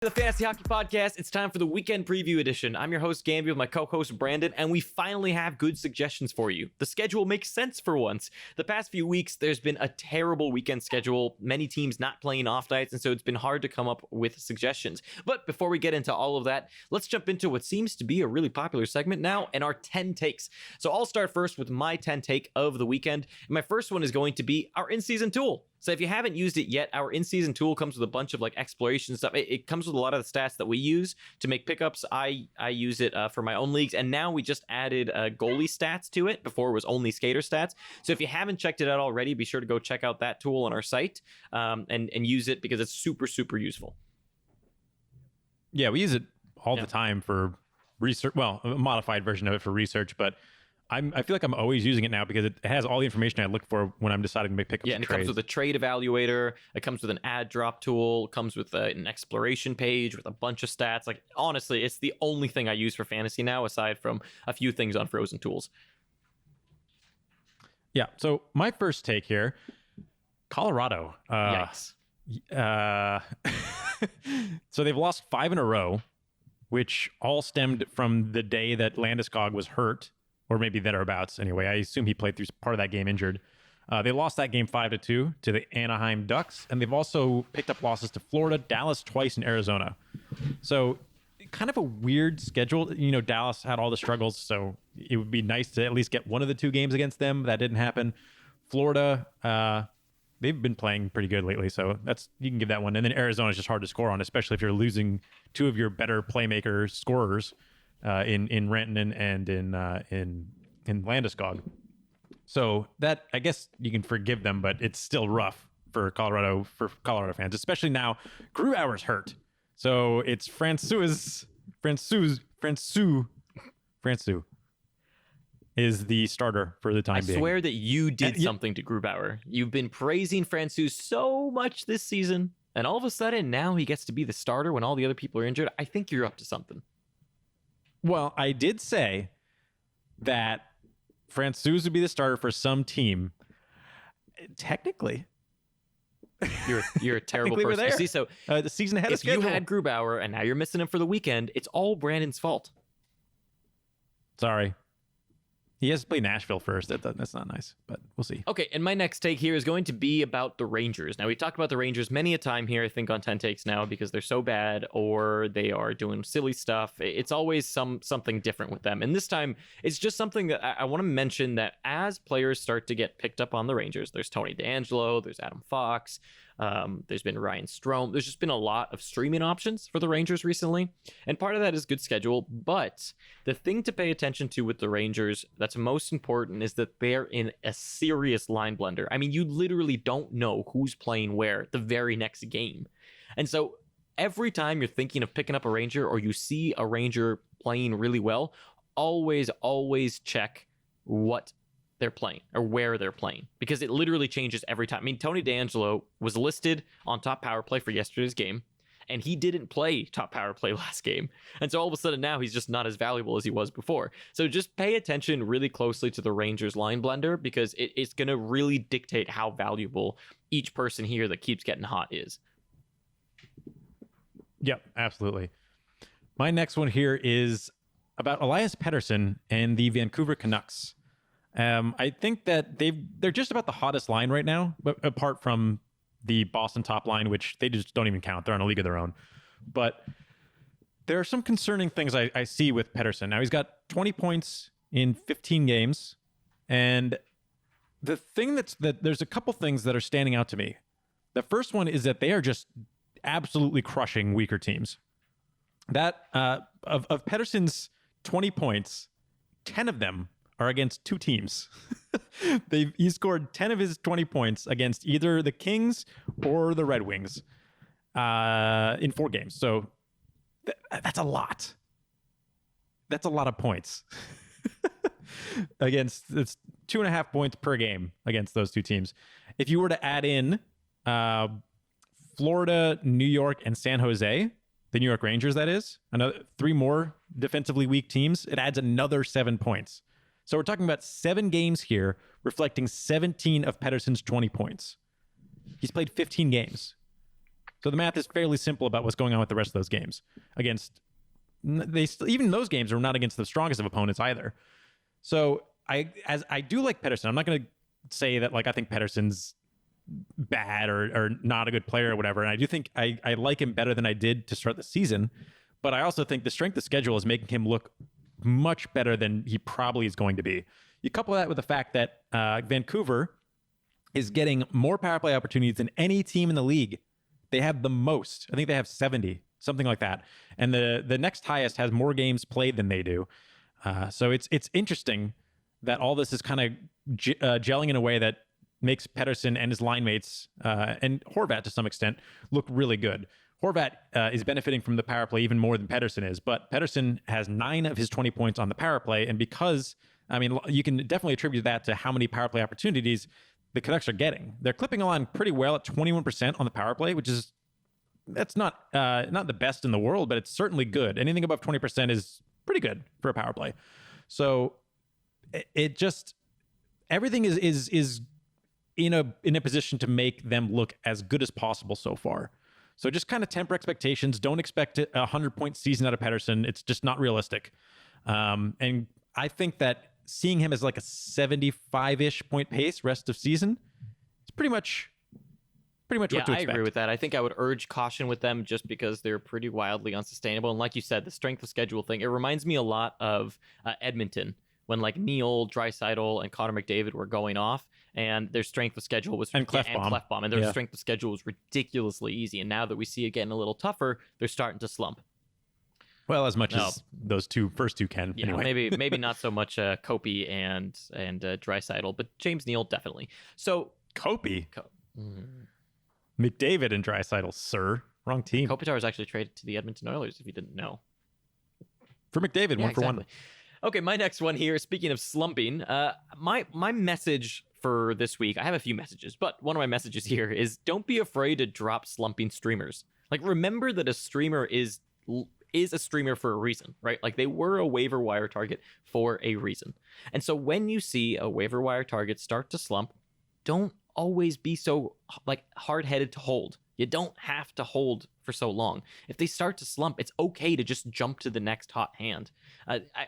The Fantasy Hockey Podcast. It's time for the weekend preview edition. I'm your host, Gamby, with my co-host, Brandon, and we finally have good suggestions for you. The schedule makes sense for once. The past few weeks, there's been a terrible weekend schedule, many teams not playing off nights, and so it's been hard to come up with suggestions. But before we get into all of that, let's jump into what seems to be a really popular segment now, and our 10 takes. So I'll start first with my 10 take of the weekend. And my first one is going to be our in-season tool. So if you haven't used it yet, our in-season tool comes with a bunch of like exploration stuff. It comes with a lot of the stats that we use to make pickups. I use it for my own leagues, and now we just added goalie stats to it. Before it was only skater stats. So if you haven't checked it out already, be sure to go check out that tool on our site and use it because it's super, super useful. Yeah, we use it all the time for research. Well, a modified version of it for research, but I feel like I'm always using it now because it has all the information I look for when I'm deciding to make pickups. Yeah, and it comes with a trade evaluator. It comes with an ad drop tool. It comes with an exploration page with a bunch of stats. Like, honestly, it's the only thing I use for fantasy now, aside from a few things on Frozen Tools. Yeah, so my first take here, Colorado. Yikes. So they've lost 5 in a row, which all stemmed from the day that Landeskog was hurt. Or maybe thereabouts. Anyway, I assume he played through part of that game injured. They lost that game 5-2 to the Anaheim Ducks, and they've also picked up losses to Florida, Dallas twice, and Arizona. So kind of a weird schedule. You know, Dallas had all the struggles, so it would be nice to at least get one of the 2 games against them. That didn't happen. Florida, they've been playing pretty good lately, so you can give that one. And then Arizona is just hard to score on, especially if you're losing 2 of your better playmaker scorers. In Rantanen and in Landeskog. So that, I guess you can forgive them, but it's still rough for Colorado fans, especially now Grubauer's hurt. So it's Francouz is the starter for the time being. I swear that you did something to Grubauer. You've been praising Francouz so much this season, and all of a sudden now he gets to be the starter when all the other people are injured. I think you're up to something. Well, I did say that Francouz would be the starter for some team. Technically. You're a terrible person. There. See, so the season ahead of schedule. If you had Grubauer and now you're missing him for the weekend, it's all Brandon's fault. Sorry. He has to play Nashville first. That's not nice, but we'll see. Okay, and my next take here is going to be about the Rangers. Now, we talked about the Rangers many a time here, I think, on 10 Takes now, because they're so bad or they are doing silly stuff. It's always something different with them. And this time, it's just something that I want to mention that as players start to get picked up on the Rangers, there's Tony DeAngelo, there's Adam Fox, there's been Ryan Strome. There's just been a lot of streaming options for the Rangers recently. And part of that is good schedule. But the thing to pay attention to with the Rangers that's most important is that they're in a serious line blender. I mean, you literally don't know who's playing where the very next game. And so every time you're thinking of picking up a Ranger or you see a Ranger playing really well, always check what they're playing or where they're playing, because it literally changes every time. I mean, Tony DeAngelo was listed on top power play for yesterday's game, and he didn't play top power play last game. And so all of a sudden now he's just not as valuable as he was before. So just pay attention really closely to the Rangers line blender, because it's going to really dictate how valuable each person here that keeps getting hot is. Yep, absolutely. My next one here is about Elias Pettersson and the Vancouver Canucks. I think that they're just about the hottest line right now, but apart from the Boston top line, which they just don't even count. They're on a league of their own. But there are some concerning things I see with Pettersson. Now, he's got 20 points in 15 games. And the thing that there's a couple things that are standing out to me. The first one is that they are just absolutely crushing weaker teams. That of Pettersson's 20 points, 10 of them are against 2 teams. He scored 10 of his 20 points against either the Kings or the Red Wings in 4 games. So that's a lot. That's a lot of points. It's 2.5 points per game against those 2 teams. If you were to add in Florida, New York, and San Jose, the New York Rangers, that is, another 3 more defensively weak teams, it adds another 7 points. So we're talking about 7 games here, reflecting 17 of Pettersson's 20 points. He's played 15 games. So the math is fairly simple about what's going on with the rest of those games. Even those games are not against the strongest of opponents either. So I do like Pedersen. I'm not going to say that like I think Pedersen's bad or not a good player or whatever. And I do think I like him better than I did to start the season. But I also think the strength of schedule is making him look much better than he probably is going to be. You couple that with the fact that Vancouver is getting more power play opportunities than any team in the league. They have the most. I think they have 70, something like that. And the next highest has more games played than they do. So it's interesting that all this is kind of gelling in a way that makes Pedersen and his line mates and Horvat to some extent look really good. Horvat is benefiting from the power play even more than Pedersen is, but Pedersen has 9 of his 20 points on the power play. And because, I mean, you can definitely attribute that to how many power play opportunities the Canucks are getting. They're clipping along pretty well at 21% on the power play, that's not the best in the world, but it's certainly good. Anything above 20% is pretty good for a power play. So everything is in a position to make them look as good as possible so far. So just kind of temper expectations. Don't expect a 100-point season out of Pedersen. It's just not realistic. And I think that seeing him as like a 75-ish point pace rest of season, it's pretty much what to expect. I agree with that. I think I would urge caution with them just because they're pretty wildly unsustainable. And like you said, the strength of schedule thing, it reminds me a lot of Edmonton when like Neil, Draisaitl, and Connor McDavid were going off, and their strength of schedule was and Clefbaum, and their strength of schedule was ridiculously easy. And now that we see it getting a little tougher, they're starting to slump. Well, as much as those first two can. Yeah, anyway. maybe not so much Kopi and Draisaitl, but James Neal definitely. So Kopi, McDavid and Draisaitl, sir, wrong team. Kopitar was actually traded to the Edmonton Oilers, if you didn't know. For McDavid, one for one. Okay, my next one here, speaking of slumping, my message for this week, I have a few messages, but one of my messages here is don't be afraid to drop slumping streamers. Like, remember that a streamer is a streamer for a reason, right? Like, they were a waiver wire target for a reason. And so when you see a waiver wire target start to slump, don't always be so like hard-headed to hold. You don't have to hold for so long. If they start to slump, it's okay to just jump to the next hot hand.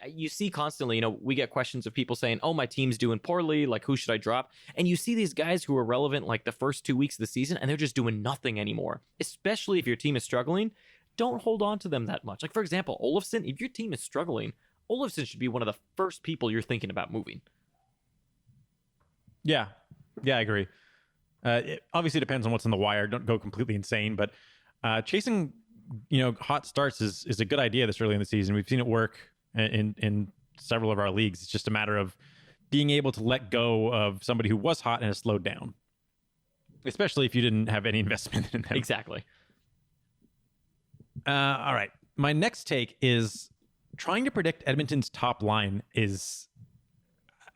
You see constantly, we get questions of people saying, oh, my team's doing poorly, like who should I drop? And you see these guys who are relevant like the first 2 weeks of the season and they're just doing nothing anymore. Especially if your team is struggling, don't hold on to them that much. Like, for example, Olofsson, if your team is struggling, Olofsson should be one of the first people you're thinking about moving. Yeah, I agree. It obviously depends on what's in the wire. Don't go completely insane, but chasing, hot starts is a good idea this early in the season. We've seen it work in several of our leagues. It's just a matter of being able to let go of somebody who was hot and has slowed down, especially if you didn't have any investment in them. Exactly. All right. My next take is trying to predict Edmonton's top line is,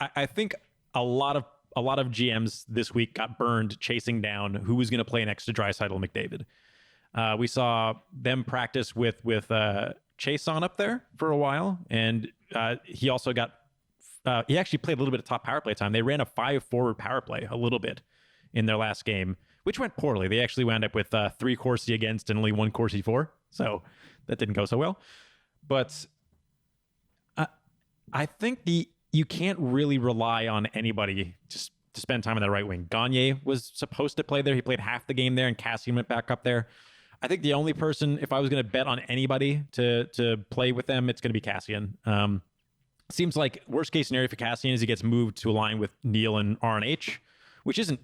I think a lot of GMs this week got burned chasing down who was going to play next to Draisaitl McDavid. We saw them practice with Chase on up there for a while, and he also he actually played a little bit of top power play time. They ran a 5-forward power play a little bit in their last game, which went poorly. They actually wound up with 3 Corsi against and only 1 Corsi for, so that didn't go so well. But I think you can't really rely on anybody to spend time on the right wing. Gagne was supposed to play there. He played half the game there, and Cassian went back up there. I think the only person, if I was going to bet on anybody to play with them, it's going to be Cassian. Seems like worst case scenario for Cassian is he gets moved to align with Neil and RNH, which isn't,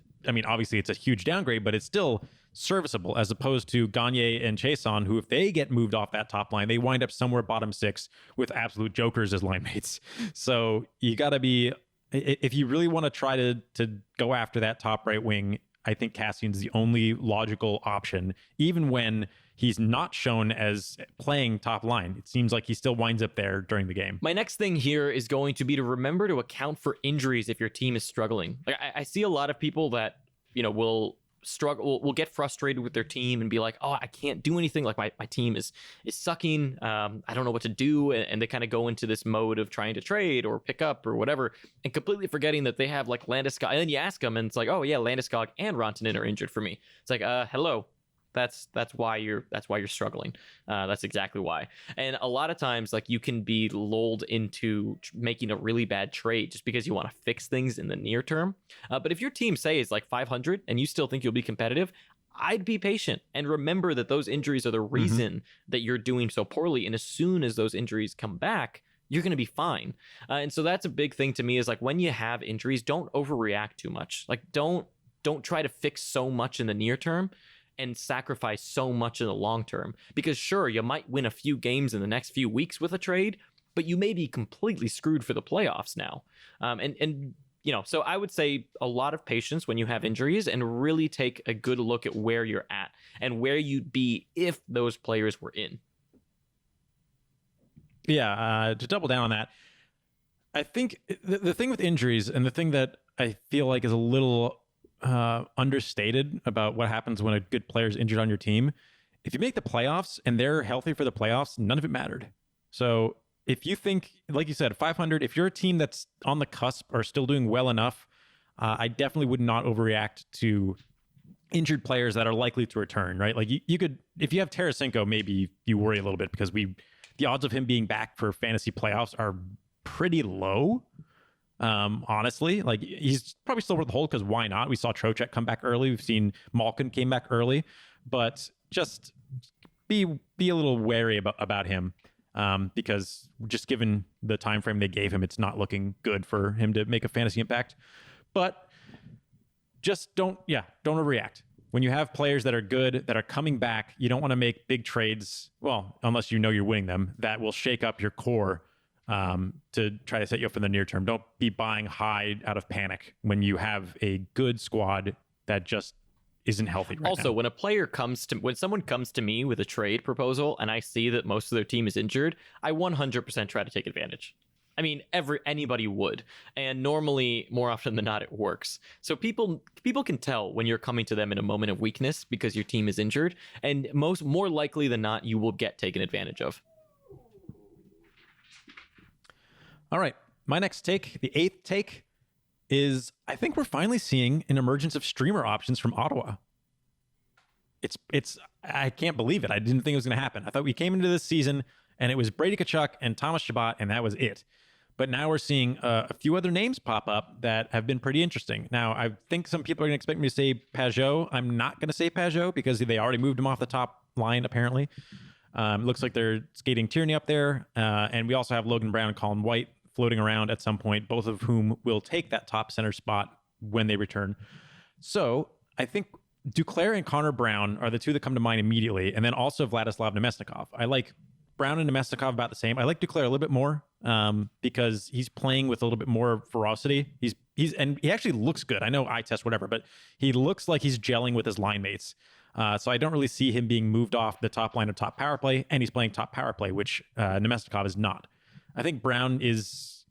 obviously it's a huge downgrade, but it's still serviceable as opposed to Gagne and Chason, who if they get moved off that top line, they wind up somewhere bottom 6 with absolute jokers as line mates. So you got to be, if you really want to try to go after that top right wing, I think Cassian's the only logical option, even when he's not shown as playing top line. It seems like he still winds up there during the game. My next thing here is going to be to remember to account for injuries if your team is struggling. Like I see a lot of people that, will struggle, will get frustrated with their team and be like, oh, I can't do anything. Like my team is sucking. I don't know what to do. And they kind of go into this mode of trying to trade or pick up or whatever, and completely forgetting that they have like Landeskog. And then you ask them and it's like, oh yeah, Landeskog and Rantanen are injured for me. It's like, hello. That's why you're struggling. That's exactly why. And a lot of times, like, you can be lulled into making a really bad trade just because you want to fix things in the near term. But if your team, say, is like 500 and you still think you'll be competitive, I'd be patient and remember that those injuries are the reason that you're doing so poorly. And as soon as those injuries come back, you're going to be fine. And so that's a big thing to me, is like, when you have injuries, don't overreact too much. Like, don't try to fix so much in the near term and sacrifice so much in the long term. Because sure, you might win a few games in the next few weeks with a trade, but you may be completely screwed for the playoffs now. And so I would say a lot of patience when you have injuries, and really take a good look at where you're at and where you'd be if those players were in. Yeah, to double down on that, I think the thing with injuries, and the thing that I feel like is a little understated about what happens when a good player is injured on your team, if you make the playoffs and they're healthy for the playoffs, none of it mattered. So if you think, like you said, 500, if you're a team that's on the cusp or still doing well enough, I definitely would not overreact to injured players that are likely to return, right? Like you could, if you have Tarasenko, maybe you worry a little bit, because the odds of him being back for fantasy playoffs are pretty low. Honestly, like, he's probably still worth the hold, because why not? We saw Trocheck come back early. We've seen Malkin came back early, but just be a little wary about him, because just given the time frame they gave him, it's not looking good for him to make a fantasy impact. But just don't overreact. When you have players that are good, that are coming back, you don't want to make big trades, well, unless you know you're winning them, that will shake up your core to try to set you up for the near term. Don't be buying high out of panic when you have a good squad that just isn't healthy right also, now. when someone comes to me with a trade proposal and I see that most of their team is injured, I 100% try to take advantage. I mean, anybody would, and normally, more often than not, it works. So people can tell when you're coming to them in a moment of weakness because your team is injured, and more likely than not, you will get taken advantage of. All right, my next take, the 8th take, is I think we're finally seeing an emergence of streamer options from Ottawa. It's I can't believe it. I didn't think it was going to happen. I thought we came into this season and it was Brady Tkachuk and Thomas Chabot, and that was it. But now we're seeing a few other names pop up that have been pretty interesting. Now, I think some people are going to expect me to say Pajot. I'm not going to say Pajot because they already moved him off the top line, apparently. Looks like they're skating Tierney up there. And we also have Logan Brown and Colin White floating around at some point, both of whom will take that top center spot when they return. So I think Duclair and Connor Brown are the two that come to mind immediately. And then also Vladislav Nemesnikov. I like Brown and Nemesnikov about the same. I like Duclair a little bit more because he's playing with a little bit more ferocity. And he actually looks good. I know eye test, whatever, but he looks like he's gelling with his line mates. So I don't really see him being moved off the top line of top power play, and he's playing top power play, which Nemesnikov is not. I think Brown is,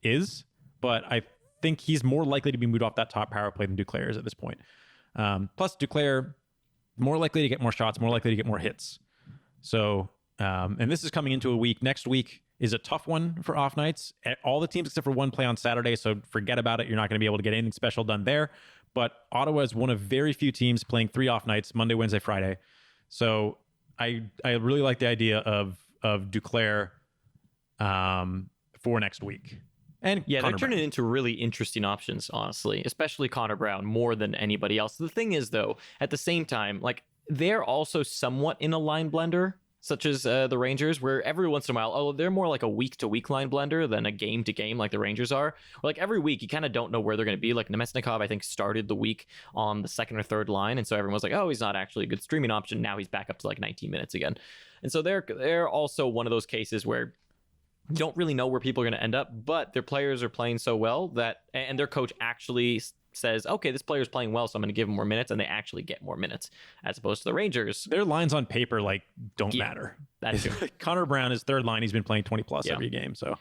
but I think he's more likely to be moved off that top power play than Duclair is at this point. Plus Duclair, more likely to get more shots, more likely to get more hits. So, and this is coming into a week. Next week is a tough one for off nights. All the teams except for one play on Saturday, so forget about it. You're not going to be able to get anything special done there. But Ottawa is one of very few teams playing 3 off nights, Monday, Wednesday, Friday. So I really like the idea of Duclair for next week. And yeah, Connor they're turning Brown into really interesting options, honestly, especially Connor Brown more than anybody else. The thing is, though, at the same time, like, they're also somewhat in a line blender, such as the Rangers, where every once in a while, they're more like a week-to-week line blender than a game-to-game like the Rangers are. Where, like, every week, you kind of don't know where they're going to be. Like, Nemesnikov, I think, started the week on the second or third line, and so everyone's like, oh, he's not actually a good streaming option. Now he's back up to, like, 19 minutes again. And so they're also one of those cases where you don't really know where people are going to end up, but their players are playing so well that, and their coach actually says, okay, this player's playing well, so I'm going to give him more minutes, and they actually get more minutes, as opposed to the Rangers. Their lines on paper don't matter. That's true. Connor Brown is third line. He's been playing 20 plus every game. So,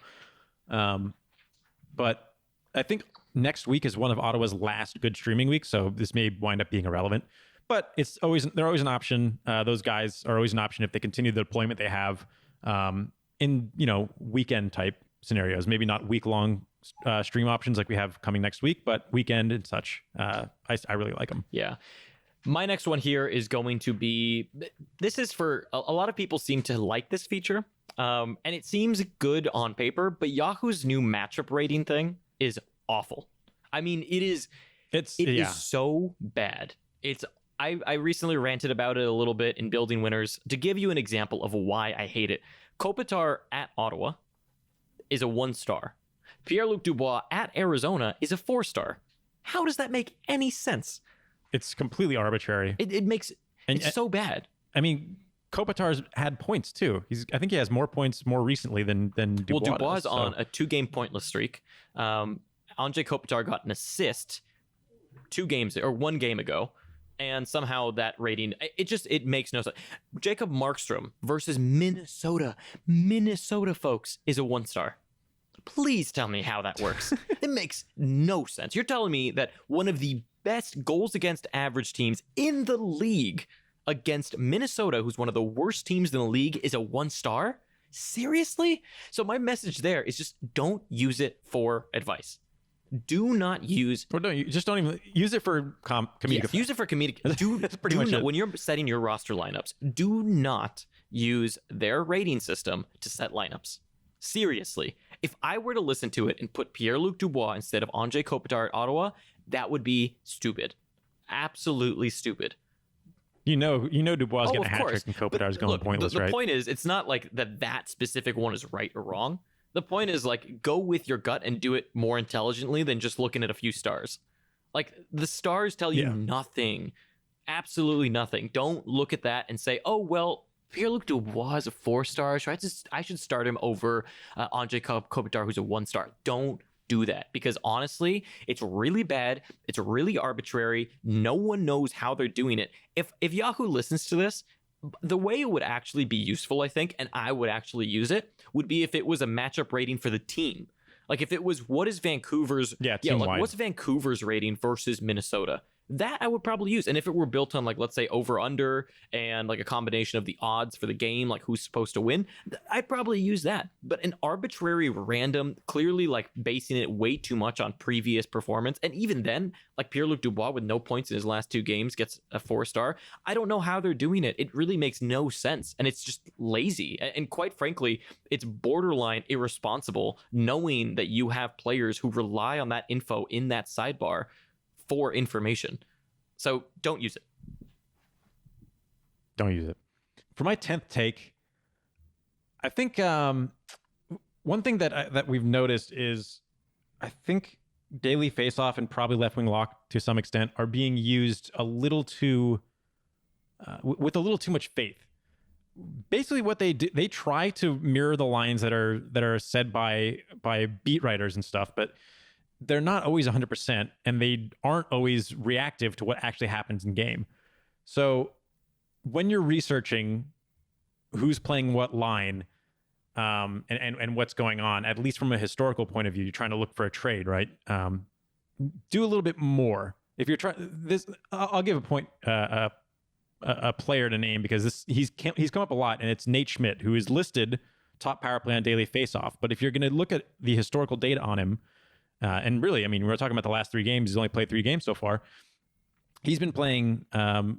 but I think next week is one of Ottawa's last good streaming weeks, so this may wind up being irrelevant. But they're always an option. Those guys are always an option if they continue the deployment they have in weekend type scenarios. Maybe not week long stream options like we have coming next week, but weekend and such. I really like them. Yeah. My next one here is going to be, this is for a lot of people seem to like this feature, and it seems good on paper, but Yahoo's new matchup rating thing is awful. I mean, it is so bad. I recently ranted about it a little bit in Building Winners. To give you an example of why I hate it, Kopitar at Ottawa is a 1-star. Pierre-Luc Dubois at Arizona is a 4-star. How does that make any sense? It's completely arbitrary. It's so bad. I mean, Kopitar's had points too. I think he has more points more recently than Dubois. Well, Dubois is so. on a 2-game pointless streak. Andrei Kopitar got an assist 1 game ago, and somehow that rating it makes no sense. Jacob Markstrom versus Minnesota. Minnesota, folks, is a 1-star. Please tell me how that works. It makes no sense. You're telling me that one of the best goals against average teams in the league against Minnesota, who's one of the worst teams in the league, is a 1-star? Seriously? So my message there is just don't use it for advice. Do not use. Or don't even use it for comedic. Yes, use it for comedic. That's pretty much it. When you're setting your roster lineups, do not use their rating system to set lineups. Seriously, if I were to listen to it and put Pierre-Luc Dubois instead of Andrei Kopitar at Ottawa, that would be stupid. Absolutely stupid. You know Dubois is getting a hat trick and Kopitar's going pointless, right? The point is, it's not like that specific one is right or wrong. The point is, like, go with your gut and do it more intelligently than just looking at a few stars. Like, the stars tell you nothing. Absolutely nothing. Don't look at that and say, oh, well, Pierre-Luc Dubois is a 4-star, so I should start him over Andrei Kopitar, who's a 1-star. Don't do that, because honestly, it's really bad. It's really arbitrary. No one knows how they're doing it. If Yahoo listens to this, the way it would actually be useful, I think, and I would actually use it, would be if it was a matchup rating for the team. Like if it was, what is Vancouver's, what's Vancouver's rating versus Minnesota? That I would probably use. And if it were built on, like, let's say over under and like a combination of the odds for the game, like who's supposed to win, I'd probably use that. But an arbitrary random, clearly like basing it way too much on previous performance. And even then, like Pierre-Luc Dubois with no points in his last 2 games gets a 4-star. I don't know how they're doing it. It really makes no sense. And it's just lazy. And quite frankly, it's borderline irresponsible knowing that you have players who rely on that info in that sidebar for information. So don't use it. Don't use it. For my 10th take, I think one thing that we've noticed is I think daily faceoff and probably left wing lock to some extent are being used a little too with a little too much faith. Basically, what they do, they try to mirror the lines that are said by beat writers and stuff, but they're not always 100%, and they aren't always reactive to what actually happens in game. So when you're researching who's playing what line and what's going on, at least from a historical point of view, you're trying to look for a trade, right? Do a little bit more. If you're trying this, I'll give a player to name because he's come up a lot, and it's Nate Schmidt, who is listed top power play on daily faceoff. But if you're going to look at the historical data on him, and really, I mean, we're talking about the last 3 games. He's only played 3 games so far. He's been playing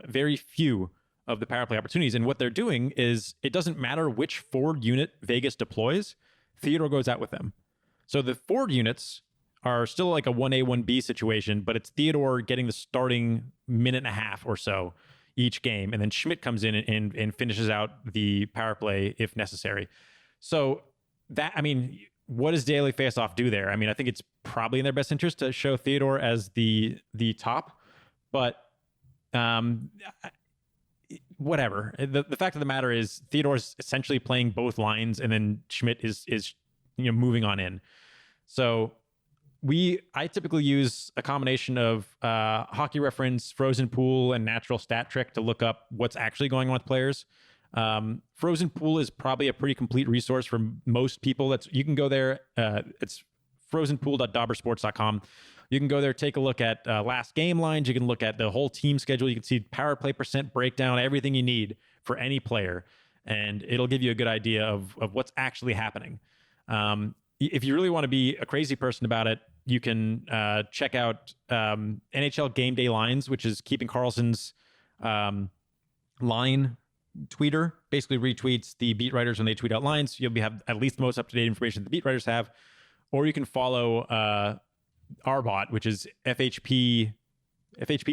very few of the power play opportunities. And what they're doing is it doesn't matter which forward unit Vegas deploys, Theodore goes out with them. So the forward units are still like a 1A, 1B situation, but it's Theodore getting the starting minute and a half or so each game. And then Schmidt comes in and finishes out the power play if necessary. So that, I mean, what does daily faceoff do there? I mean, I think it's probably in their best interest to show Theodore as the top, but whatever. The fact of the matter is Theodore's essentially playing both lines, and then Schmidt is moving on in. So I typically use a combination of Hockey Reference, Frozen Pool, and Natural Stat Trick to look up what's actually going on with players. Frozen Pool is probably a pretty complete resource for most people. You can go there. It's frozenpool.daubersports.com. You can go there, take a look at last game lines. You can look at the whole team schedule. You can see power play percent breakdown, everything you need for any player, and it'll give you a good idea of what's actually happening. If you really want to be a crazy person about it, you can check out NHL Game Day Lines, which is Keeping Karlsson's line tweeter, basically retweets the beat writers when they tweet out lines. You'll have at least the most up-to-date information the beat writers have. Or you can follow our bot, which is FHP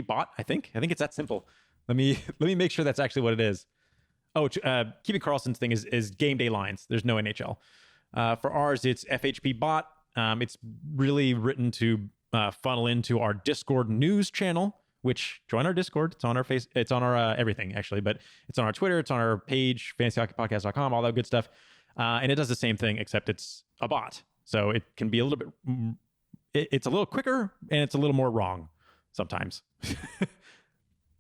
bot, I think it's that simple. Let me make sure that's actually what it is. Oh, Keeping Carlson's thing is game day lines. There's no NHL. For ours, it's FHP bot. It's really written to funnel into our Discord news channel, which join our Discord. It's on our it's on our everything actually, but it's on our Twitter. It's on our page, fantasyhockeypodcast.com, all that good stuff. And it does the same thing, except it's a bot. So it can be a little bit, it's a little quicker and it's a little more wrong sometimes.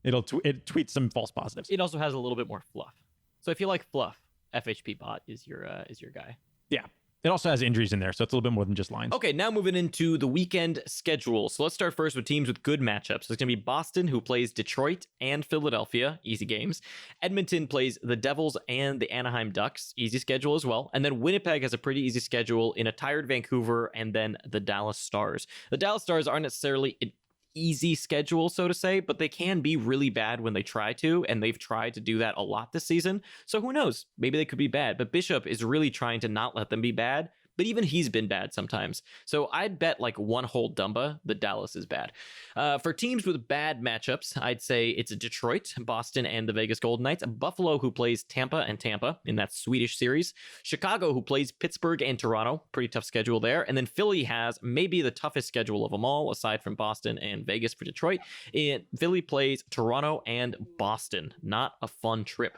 It tweets some false positives. It also has a little bit more fluff. So if you like fluff, FHP bot is your guy. Yeah. It also has injuries in there, so it's a little bit more than just lines. Okay, now moving into the weekend schedule. So let's start first with teams with good matchups. There's going to be Boston, who plays Detroit and Philadelphia. Easy games. Edmonton plays the Devils and the Anaheim Ducks. Easy schedule as well. And then Winnipeg has a pretty easy schedule in a tired Vancouver and then the Dallas Stars. The Dallas Stars aren't necessarily an easy schedule, so to say, but they can be really bad when they try to, and they've tried to do that a lot this season. So who knows? Maybe they could be bad, but Bishop is really trying to not let them be bad. But even he's been bad sometimes. So I'd bet like one whole Dumba that Dallas is bad. For teams with bad matchups, I'd say it's Detroit, Boston, and the Vegas Golden Knights. Buffalo, who plays Tampa and Tampa in that Swedish series. Chicago, who plays Pittsburgh and Toronto. Pretty tough schedule there. And then Philly has maybe the toughest schedule of them all, aside from Boston and Vegas for Detroit. Philly plays Toronto and Boston. Not a fun trip.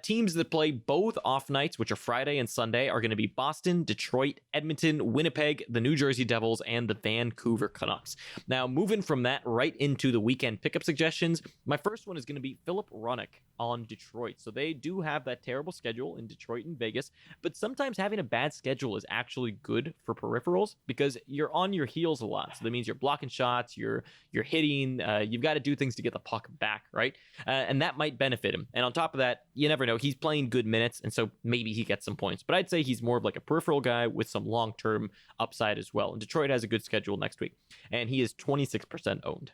Teams that play both off nights, which are Friday and Sunday, are going to be Boston, Detroit, Edmonton, Winnipeg, the New Jersey Devils, and the Vancouver Canucks. Now, moving from that right into the weekend pickup suggestions, my first one is going to be Philip Hronek on Detroit. So they do have that terrible schedule in Detroit and Vegas, but sometimes having a bad schedule is actually good for peripherals because you're on your heels a lot. So that means you're blocking shots, you're hitting, you've got to do things to get the puck back, right? And that might benefit him. And on top of that, you never know. He's playing good minutes, and so maybe he gets some points. But I'd say he's more of like a peripheral guy with some long-term upside as well. And Detroit has a good schedule next week, and he is 26% owned.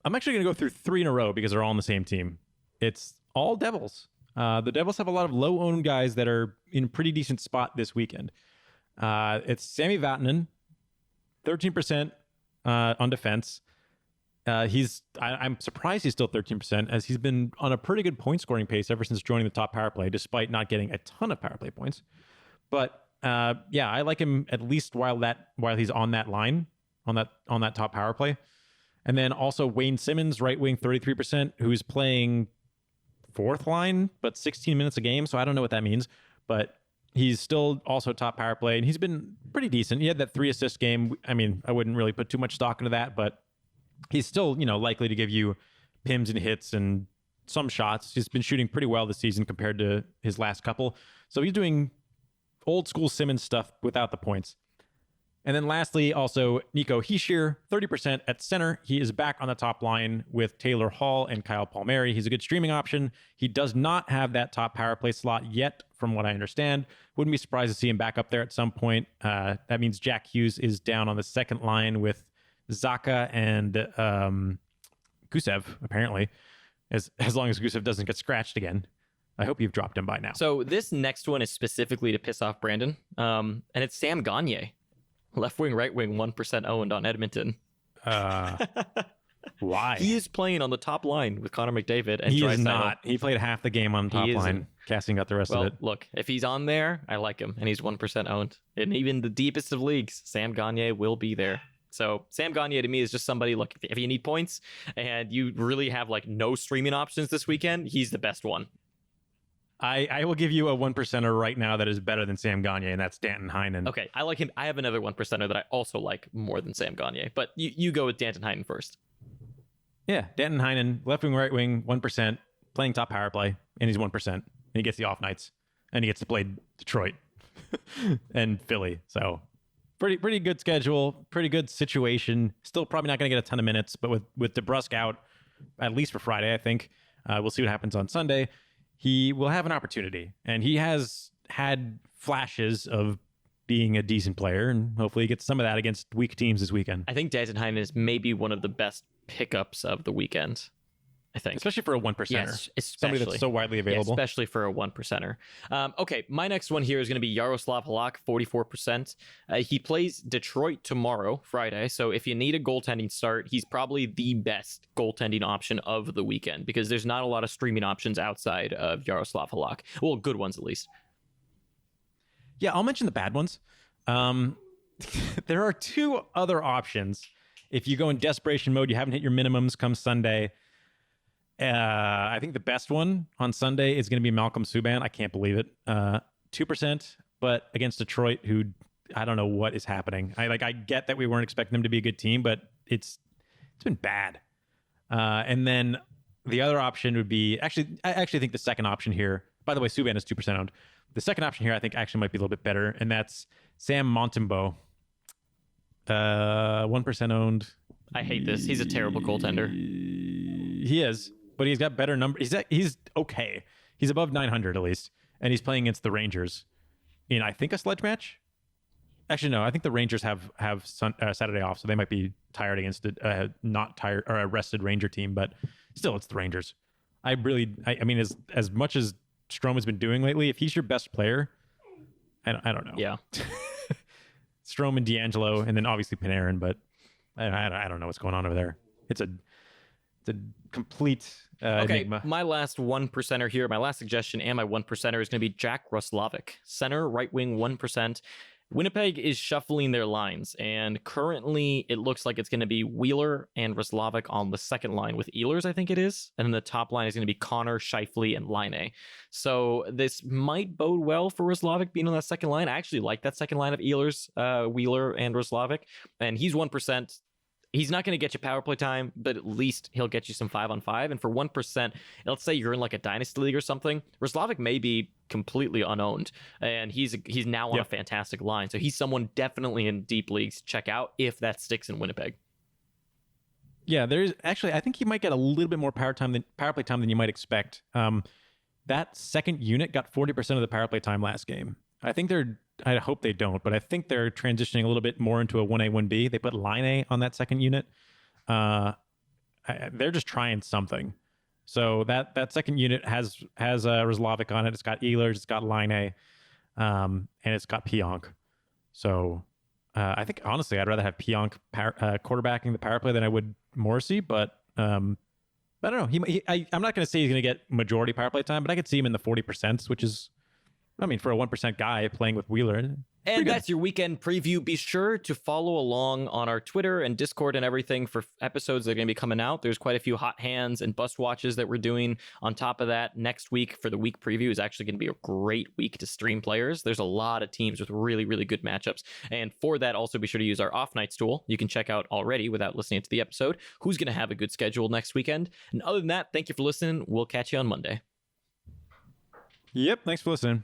I'm actually going to go through 3 in a row because they're all on the same team. It's all Devils. The Devils have a lot of low-owned guys that are in a pretty decent spot this weekend. It's Sami Vatanen, 13% on defense. I'm surprised he's still 13%, as he's been on a pretty good point scoring pace ever since joining the top power play, despite not getting a ton of power play points. But yeah, I like him at least while he's on that line, on that top power play. And then also Wayne Simmons, right wing, 33%, who's playing fourth line, but 16 minutes a game. So I don't know what that means, but he's still also top power play, and he's been pretty decent. He had that 3 assist game. I mean, I wouldn't really put too much stock into that, but he's still, likely to give you pims and hits and some shots. He's been shooting pretty well this season compared to his last couple. So he's doing old school Simmons stuff without the points. And then lastly, also Nico Hischier, 30% at center. He is back on the top line with Taylor Hall and Kyle Palmieri. He's a good streaming option. He does not have that top power play slot yet, from what I understand. Wouldn't be surprised to see him back up there at some point. That means Jack Hughes is down on the second line with Zaka and Gusev, apparently, as long as Gusev doesn't get scratched again. I hope you've dropped him by now. So this next one is specifically to piss off Brandon, and it's Sam Gagner. Left wing, right wing, 1% owned on Edmonton. Why? He is playing on the top line with Connor McDavid. And he Draisaitl. is not. He played half the game on the top line. Casting got the rest of it. Look, if he's on there, I like him, and he's 1% owned. And even the deepest of leagues, Sam Gagner will be there. So Sam Gagner to me is just somebody, look, if you need points and you really have like no streaming options this weekend, he's the best one. I will give you a 1%er right now that is better than Sam Gagner, and that's Danton Heinen. Okay, I like him. I have another 1%er that I also like more than Sam Gagner, but you go with Danton Heinen first. Yeah, Danton Heinen, left wing, right wing, 1%, playing top power play, and he's 1%. And he gets the off nights, and he gets to play Detroit and Philly. So pretty good schedule, pretty good situation. Still probably not going to get a ton of minutes, but with DeBrusk out, at least for Friday, I think, we'll see what happens on Sunday. He will have an opportunity, and he has had flashes of being a decent player, and hopefully he gets some of that against weak teams this weekend. I think Danton Heinen is maybe one of the best pickups of the weekend. I think. Especially for a 1%er. Yes, Somebody that's so widely available. Yeah, especially for a 1%er. Okay, my next one here is going to be Yaroslav Halak, 44%. He plays Detroit tomorrow, Friday. So if you need a goaltending start, he's probably the best goaltending option of the weekend because there's not a lot of streaming options outside of Yaroslav Halak. Well, good ones at least. Yeah, I'll mention the bad ones. There are two other options. If you go in desperation mode, you haven't hit your minimums come Sunday. I think the best one on Sunday is going to be Malcolm Subban. I can't believe it. 2%, but against Detroit, who I don't know what is happening. I get that we weren't expecting them to be a good team, but it's been bad. And then the other option would be I actually think the second option here. By the way, Subban is 2% owned. The second option here, I think, actually might be a little bit better, and that's Sam Montembeault. 1% owned. I hate this. He's a terrible goaltender. He is. But he's got better numbers. He's okay. He's above 900 at least, and he's playing against the Rangers in I think a sledge match. Actually, no. I think the Rangers have Saturday off, so they might be tired against a not tired or a rested Ranger team. But still, it's the Rangers. I mean, as much as Strome has been doing lately, if he's your best player, I don't know. Yeah. Strome and D'Angelo, and then obviously Panarin, but I don't know what's going on over there. It's a complete enigma. My last 1%er here, my last suggestion and my 1%er is going to be Jack Roslovic, center, right wing, 1%. Winnipeg is shuffling their lines, and currently it looks like it's going to be Wheeler and Roslovic on the second line with Ehlers, I think it is. And then the top line is going to be Connor, Scheifele, and Laine. So this might bode well for Roslovic being on that second line. I actually like that second line of Ehlers, Wheeler, and Roslovic. And he's 1%. He's not going to get you power play time, but at least he'll get you some 5-on-5. And for 1%, let's say you're in like a dynasty league or something, Roslovic may be completely unowned, and he's now on a fantastic line. So he's someone definitely in deep leagues to check out if that sticks in Winnipeg. Yeah, there's actually, I think he might get a little bit more power play time than you might expect. That second unit got 40% of the power play time last game. I hope they don't, but I think they're transitioning a little bit more into a 1A, 1B. They put Laine on that second unit. They're just trying something. So that second unit has Roslovic on it. It's got Ehlers, it's got Laine, and it's got Pionk. So I think, honestly, I'd rather have Pionk quarterbacking the power play than I would Morrissey, but I don't know. I'm not going to say he's going to get majority power play time, but I could see him in the 40%, which is, I mean, for a 1% guy playing with Wheeler. And that's your weekend preview. Be sure to follow along on our Twitter and Discord and everything for episodes that are going to be coming out. There's quite a few hot hands and bust watches that we're doing. On top of that, next week for the week preview is actually going to be a great week to stream players. There's a lot of teams with really, really good matchups. And for that, also be sure to use our off nights tool. You can check out already without listening to the episode who's going to have a good schedule next weekend. And other than that, thank you for listening. We'll catch you on Monday. Yep. Thanks for listening.